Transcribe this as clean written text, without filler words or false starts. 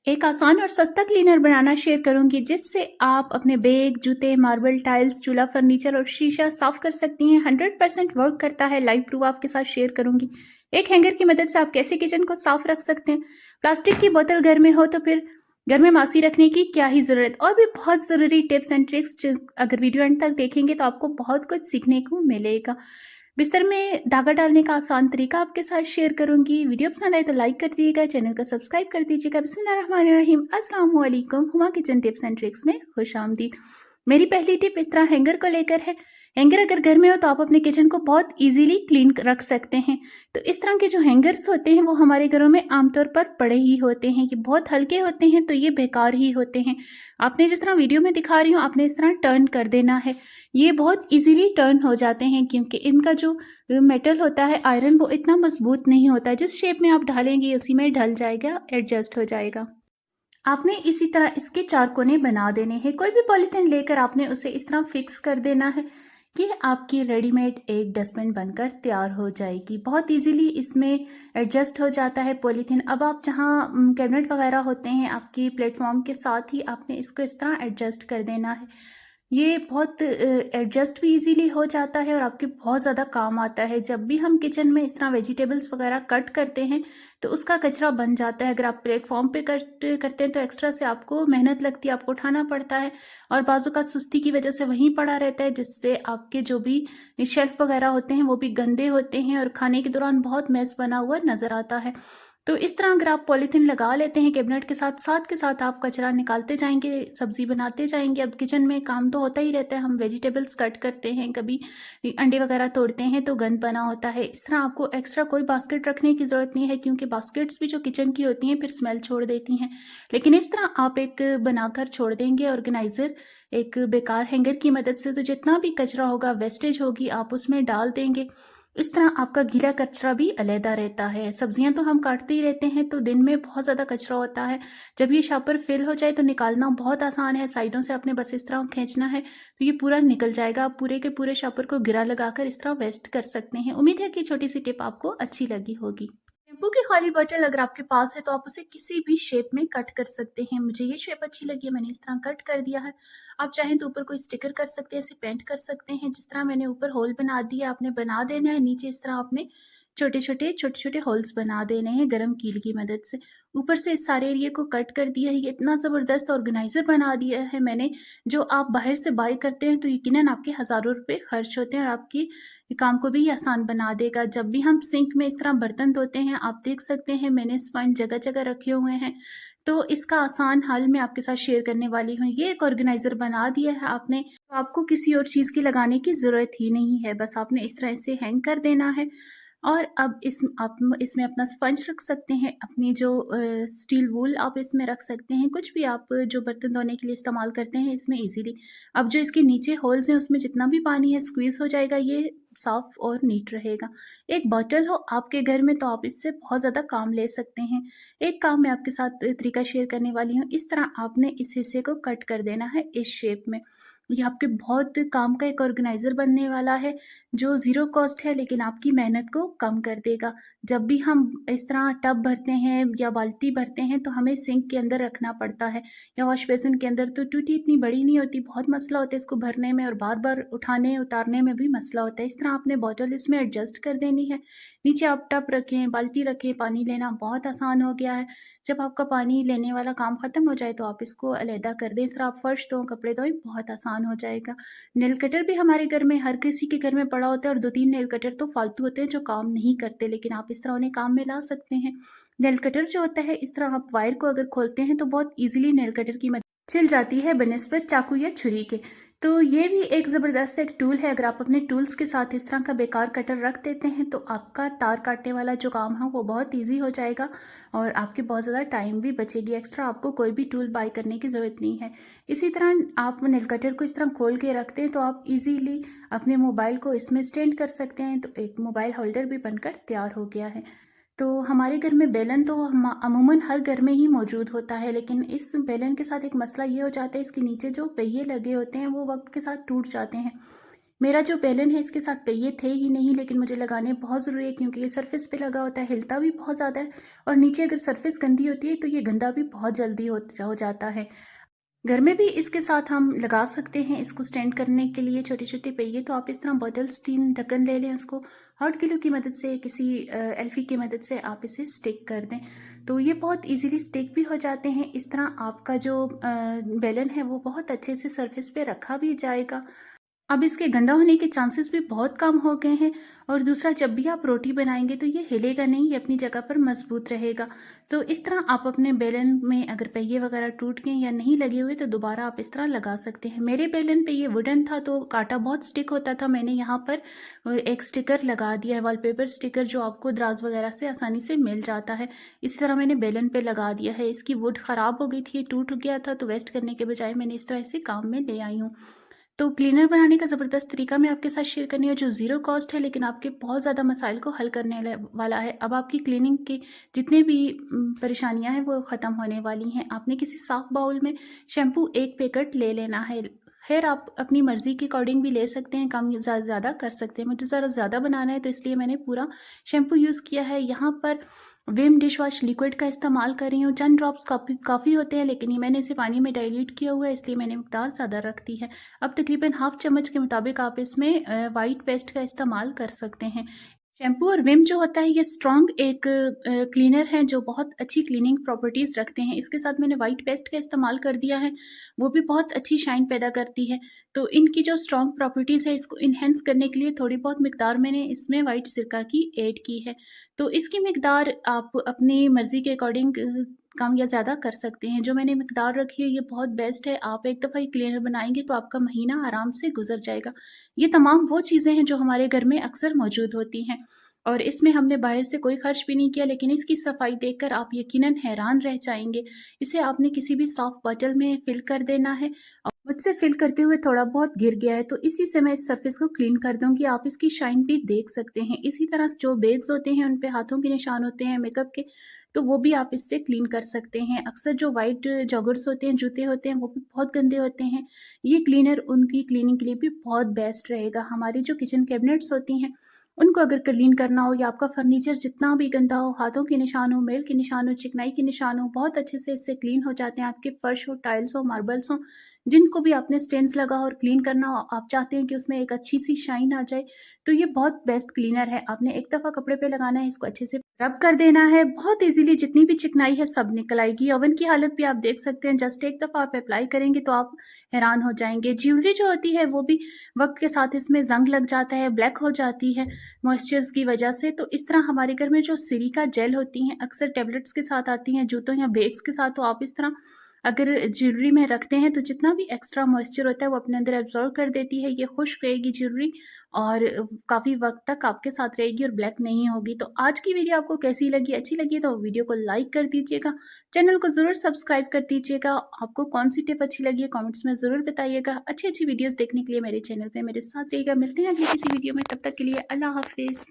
एक आसान और सस्ता क्लीनर बनाना शेयर करूंगी जिससे आप अपने बैग, जूते, मार्बल, टाइल्स, चूल्हा, फर्नीचर और शीशा साफ कर सकती हैं। 100% वर्क करता है। लाइव प्रूफ आपके साथ शेयर करूंगी। एक हैंगर की मदद से आप कैसे किचन को साफ रख सकते हैं। प्लास्टिक की बोतल घर में हो तो फिर घर में मासी रखने की क्या ही जरूरत। और भी बहुत जरूरी टिप्स एंड ट्रिक्स अगर वीडियो एंड तक देखेंगे तो आपको बहुत कुछ सीखने को मिलेगा। बिस्तर में धागा डालने का आसान तरीका आपके साथ शेयर करूंगी। वीडियो पसंद आए तो लाइक कर दीजिएगा, चैनल को सब्सक्राइब कर दीजिएगा। बिस्मिल्लाहिर्रहमानिर्रहीम, अस्सलाम वालेकुम। Huma kitchen tips and tricks में खुश आमदीद। मेरी पहली टिप इस तरह हैंगर को लेकर है। हैंगर अगर घर में हो तो आप अपने किचन को बहुत इजीली क्लीन रख सकते हैं। तो इस तरह के जो हैंगर्स होते हैं वो हमारे घरों में आमतौर पर पड़े ही होते हैं। ये बहुत हल्के होते हैं तो ये बेकार ही होते हैं। आपने जिस तरह वीडियो में दिखा रही हूँ आपने इस तरह टर्न कर देना है। ये बहुत इजीली टर्न हो जाते हैं क्योंकि इनका जो मेटल होता है, आयरन, वो इतना मजबूत नहीं होता है। जिस शेप में आप ढालेंगे उसी में ढल जाएगा, एडजस्ट हो जाएगा। आपने इसी तरह इसके 4 कोने बना देने हैं। कोई भी पॉलीथीन लेकर आपने उसे इस तरह फिक्स कर देना है कि आपकी रेडीमेड एक डस्टबिन बनकर तैयार हो जाएगी। बहुत इजीली इसमें एडजस्ट हो जाता है पॉलीथीन। अब आप जहाँ कैबिनेट वगैरह होते हैं आपकी प्लेटफॉर्म के साथ ही आपने इसको इस तरह एडजस्ट कर देना है। ये बहुत एडजस्ट भी इजीली हो जाता है और आपके बहुत ज़्यादा काम आता है। जब भी हम किचन में इस तरह वेजिटेबल्स वगैरह कट करते हैं तो उसका कचरा बन जाता है। अगर आप प्लेटफॉर्म पे कट करते हैं तो एक्स्ट्रा से आपको मेहनत लगती है, आपको उठाना पड़ता है और बाजू का सुस्ती की वजह से वहीं पड़ा रहता है, जिससे आपके जो भी शेल्फ वगैरह होते हैं वो भी गंदे होते हैं और खाने के दौरान बहुत मैस बना हुआ नज़र आता है। तो इस तरह अगर आप पॉलीथीन लगा लेते हैं कैबिनेट के साथ, साथ के साथ आप कचरा निकालते जाएंगे, सब्जी बनाते जाएंगे। अब किचन में काम तो होता ही रहता है, हम वेजिटेबल्स कट करते हैं, कभी अंडे वगैरह तोड़ते हैं तो गंद बना होता है। इस तरह आपको एक्स्ट्रा कोई बास्केट रखने की ज़रूरत नहीं है क्योंकि बास्केट्स भी जो किचन की होती हैं फिर स्मेल छोड़ देती हैं। लेकिन इस तरह आप एक बनाकर छोड़ देंगे ऑर्गेनाइज़र एक बेकार हैंगर की मदद से, तो जितना भी कचरा होगा, वेस्टेज होगी, आप उसमें डाल देंगे। इस तरह आपका गीला कचरा भी अलहदा रहता है। सब्जियां तो हम काटते ही रहते हैं तो दिन में बहुत ज़्यादा कचरा होता है। जब ये शॉपर फिल हो जाए तो निकालना बहुत आसान है। साइडों से आपने बस इस तरह खींचना है तो ये पूरा निकल जाएगा। आप पूरे के पूरे शॉपर को गिरा लगाकर इस तरह वेस्ट कर सकते हैं। उम्मीद है कि छोटी सी टिप आपको अच्छी लगी होगी। शैम्पू की खाली बॉटल अगर आपके पास है तो आप उसे किसी भी शेप में कट कर सकते हैं। मुझे ये शेप अच्छी लगी है, मैंने इस तरह कट कर दिया है। आप चाहें तो ऊपर कोई स्टिकर कर सकते हैं, इसे पेंट कर सकते हैं। जिस तरह मैंने ऊपर होल बना दिया आपने बना देना है, नीचे इस तरह आपने छोटे छोटे होल्स बना देने हैं गर्म कील की मदद से। ऊपर से इस सारे एरिया को कट कर दिया है। ये इतना ज़बरदस्त ऑर्गेनाइजर बना दिया है मैंने, जो आप बाहर से बाय करते हैं तो यकीनन आपके हज़ारों रुपए खर्च होते हैं और आपकी काम को भी आसान बना देगा। जब भी हम सिंक में इस तरह बर्तन धोते हैं आप देख सकते हैं मैंने स्पंज जगह जगह रखे हुए हैं। तो इसका आसान हल मैं आपके साथ शेयर करने वाली हूँ। ये एक ऑर्गेनाइजर बना दिया है आपने, तो आपको किसी और चीज़ की लगाने की ज़रूरत ही नहीं है। बस आपने इस तरह से हैंग कर देना है। और अब आप इसमें अपना स्पंज रख सकते हैं, अपनी जो स्टील वूल आप इसमें रख सकते हैं, कुछ भी आप जो बर्तन धोने के लिए इस्तेमाल करते हैं इसमें इजीली। अब जो इसके नीचे होल्स हैं उसमें जितना भी पानी है स्क्वीज हो जाएगा, ये साफ और नीट रहेगा। एक बॉटल हो आपके घर में तो आप इससे बहुत ज़्यादा काम ले सकते हैं। एक काम मैं आपके साथ तरीका शेयर करने वाली हूँ। इस तरह आपने इस हिस्से को कट कर देना है इस शेप में। ये आपके बहुत काम का एक ऑर्गेनाइज़र बनने वाला है जो ज़ीरो कॉस्ट है लेकिन आपकी मेहनत को कम कर देगा। जब भी हम इस तरह टब भरते हैं या बाल्टी भरते हैं तो हमें सिंक के अंदर रखना पड़ता है या वॉश बेसिन के अंदर, तो टूटी इतनी बड़ी नहीं होती, बहुत मसला होता है इसको भरने में और बार बार उठाने उतारने में भी मसला होता है। इस तरह आपने बॉटल इसमें एडजस्ट कर देनी है। नीचे आप टब रखें, बाल्टी रखें, पानी लेना बहुत आसान हो गया है। जब आपका पानी लेने वाला काम ख़त्म हो जाए तो आप इसको अलहदा कर दें। इस तरह आप फर्श धों, कपड़े धोएं, बहुत आसान हो जाएगा। नेल कटर भी हमारे घर में हर किसी के घर में पड़ा होता है और 2-3 नेल कटर तो फालतू होते हैं जो काम नहीं करते, लेकिन आप इस तरह उन्हें काम में ला सकते हैं। नेल कटर जो होता है इस तरह आप वायर को अगर खोलते हैं तो बहुत ईज़िली नेल कटर की मदद छिल जाती है बनिस्बत चाकू या छुरी के। तो ये भी एक ज़बरदस्त एक टूल है। अगर आप अपने टूल्स के साथ इस तरह का बेकार कटर रख देते हैं तो आपका तार काटने वाला जो काम है वो बहुत ईजी हो जाएगा और आपकी बहुत ज़्यादा टाइम भी बचेगी। एक्स्ट्रा आपको कोई भी टूल बाय करने की ज़रूरत नहीं है। इसी तरह आप नेल कटर को इस तरह खोल के रखते हैं तो आप इजीली अपने मोबाइल को इसमें स्टैंड कर सकते हैं, तो एक मोबाइल होल्डर भी बनकर तैयार हो गया है। तो हमारे घर में बेलन तो अमूमन हर घर में ही मौजूद होता है, लेकिन इस बेलन के साथ एक मसला ये हो जाता है, इसके नीचे जो पहिए लगे होते हैं वो वक्त के साथ टूट जाते हैं। मेरा जो बेलन है इसके साथ पहिए थे ही नहीं, लेकिन मुझे लगाने बहुत ज़रूरी है क्योंकि ये सरफेस पे लगा होता है, हिलता भी बहुत ज़्यादा है और नीचे अगर सरफेस गंदी होती है तो ये गंदा भी बहुत जल्दी हो जाता है। घर में भी इसके साथ हम लगा सकते हैं इसको स्टैंड करने के लिए छोटे-छोटे पहिए। तो आप इस तरह बॉटल स्टील ढक्कन ले लें, उसको हॉट ग्लू की मदद से, किसी एल्फी की मदद से आप इसे स्टिक कर दें। तो ये बहुत ईज़िली स्टिक भी हो जाते हैं। इस तरह आपका जो बेलन है वो बहुत अच्छे से सरफेस पे रखा भी जाएगा। अब इसके गंदा होने के चांसेस भी बहुत कम हो गए हैं और दूसरा, जब भी आप रोटी बनाएंगे तो ये हिलेगा नहीं, ये अपनी जगह पर मजबूत रहेगा। तो इस तरह आप अपने बेलन में अगर पहिए वगैरह टूट गए या नहीं लगे हुए तो दोबारा आप इस तरह लगा सकते हैं। मेरे बेलन पे ये वुडन था तो कांटा बहुत स्टिक होता था, मैंने यहाँ पर एक स्टिकर लगा दिया है, वॉलपेपर स्टिकर, जो आपको दराज वगैरह से आसानी से मिल जाता है। इसी तरह मैंने बेलन पे लगा दिया है। इसकी वुड ख़राब हो गई थी, टूट गया था, तो वेस्ट करने के बजाय मैंने इस तरह से काम में ले आई हूँ। तो क्लीनर बनाने का ज़बरदस्त तरीका मैं आपके साथ शेयर करनी है जो ज़ीरो कॉस्ट है, लेकिन आपके बहुत ज़्यादा मसाइल को हल करने वाला है। अब आपकी क्लीनिंग की जितने भी परेशानियां हैं वो ख़त्म होने वाली हैं। आपने किसी साफ बाउल में शैम्पू 1 पैकेट ले लेना है। खैर, आप अपनी मर्ज़ी के अकॉर्डिंग भी ले सकते हैं, कम ज़्यादा कर सकते हैं। मुझे ज़रा ज़्यादा बनाना है तो इसलिए मैंने पूरा शैम्पू यूज़ किया है। यहाँ पर विम डिश वॉश लिक्विड का इस्तेमाल कर रही हूँ। 10 ड्रॉप्स काफ़ी होते हैं, लेकिन ये मैंने इसे पानी में डाइल्यूट किया हुआ है, इसलिए मैंने मिकदार ज़्यादा रख दी है। अब तकरीबन हाफ चम्मच के मुताबिक आप इसमें वाइट पेस्ट का इस्तेमाल कर सकते हैं। शैम्पू और विम जो होता है ये स्ट्रॉन्ग एक क्लीनर है जो बहुत अच्छी क्लीनिंग प्रॉपर्टीज़ रखते हैं। इसके साथ मैंने वाइट पेस्ट का इस्तेमाल कर दिया है, वो भी बहुत अच्छी शाइन पैदा करती है। तो इनकी जो स्ट्रॉन्ग प्रॉपर्टीज़ है इसको इन्हेंस करने के लिए थोड़ी बहुत मिकदार मैंने इसमें वाइट सिरका की ऐड की है। तो इसकी मिकदार आप अपनी मर्ज़ी के अकॉर्डिंग कम या ज़्यादा कर सकते हैं। जो मैंने मिकदार रखी है ये बहुत बेस्ट है। आप एक दफ़ा ये क्लीनर बनाएँगे तो आपका महीना आराम से गुज़र जाएगा। ये तमाम वो चीज़ें हैं जो हमारे घर में अक्सर मौजूद होती हैं और इसमें हमने बाहर से कोई खर्च भी नहीं किया, लेकिन इसकी सफाई देखकर आप यकीनन हैरान रह जाएँगे। इसे आपने किसी भी सॉफ्ट बॉटल में फ़िल कर देना है। मुझसे फ़िल करते हुए थोड़ा बहुत गिर गया है तो इसी से मैं इस सरफेस को क्लीन कर दूँगी। आप इसकी शाइन भी देख सकते हैं। इसी तरह जो बैग्स होते हैं उन पे हाथों के निशान होते हैं मेकअप के, तो वो भी आप इससे क्लीन कर सकते हैं। अक्सर जो वाइट जॉगर्स होते हैं, जूते होते हैं, वो भी बहुत गंदे होते हैं। ये क्लीनर उनकी क्लीनिंग के लिए भी बहुत बेस्ट रहेगा। हमारी जो किचन कैबिनेट्स होती हैं उनको अगर क्लीन करना हो या आपका फर्नीचर जितना भी गंदा हो, हाथों के निशान हो, मैल के निशान हो, चिकनाई के निशान हो, बहुत अच्छे से इससे क्लीन हो जाते हैं। आपके फर्श हो, टाइल्स हो, मार्बल्स हो, जिनको भी आपने स्टेन्स लगा हो और क्लीन करना हो, आप चाहते हैं कि उसमें एक अच्छी सी शाइन आ जाए, तो ये बहुत बेस्ट क्लीनर है। आपने एक दफ़ा कपड़े पे लगाना है, इसको अच्छे से रब कर देना है, बहुत ईज़िली जितनी भी चिकनाई है सब निकल आएगी। ओवन की हालत भी आप देख सकते हैं, जस्ट एक दफ़ा आप अप्लाई करेंगे तो आप हैरान हो जाएँगे। ज्वेलरी जो होती है वो भी वक़्त के साथ इसमें ज़ंग लग जाता है, ब्लैक हो जाती है मॉइस्चर्स की वजह से। तो इस तरह हमारे घर में जो सिलिका जेल होती हैं, अक्सर टैबलेट्स के साथ आती हैं, जूतों या बैग्स के साथ, तो आप इस तरह अगर ज्वेलरी में रखते हैं तो जितना भी एक्स्ट्रा मॉइस्चर होता है वो अपने अंदर एब्ज़ॉर्ब कर देती है। ये खुश्क रहेगी ज्वेलरी और काफ़ी वक़्त तक आपके साथ रहेगी और ब्लैक नहीं होगी। तो आज की वीडियो आपको कैसी लगी? अच्छी लगी तो वीडियो को लाइक कर दीजिएगा, चैनल को ज़रूर सब्सक्राइब कर दीजिएगा। आपको कौन-सी टिप अच्छी लगी है कमेंट्स में ज़रूर बताइएगा। अच्छी-अच्छी वीडियोज़ देखने के लिए मेरे चैनल पे मेरे साथ रहिएगा। मिलते हैं अगली किसी वीडियो में, तब तक के लिए अल्लाह हाफ़िज़।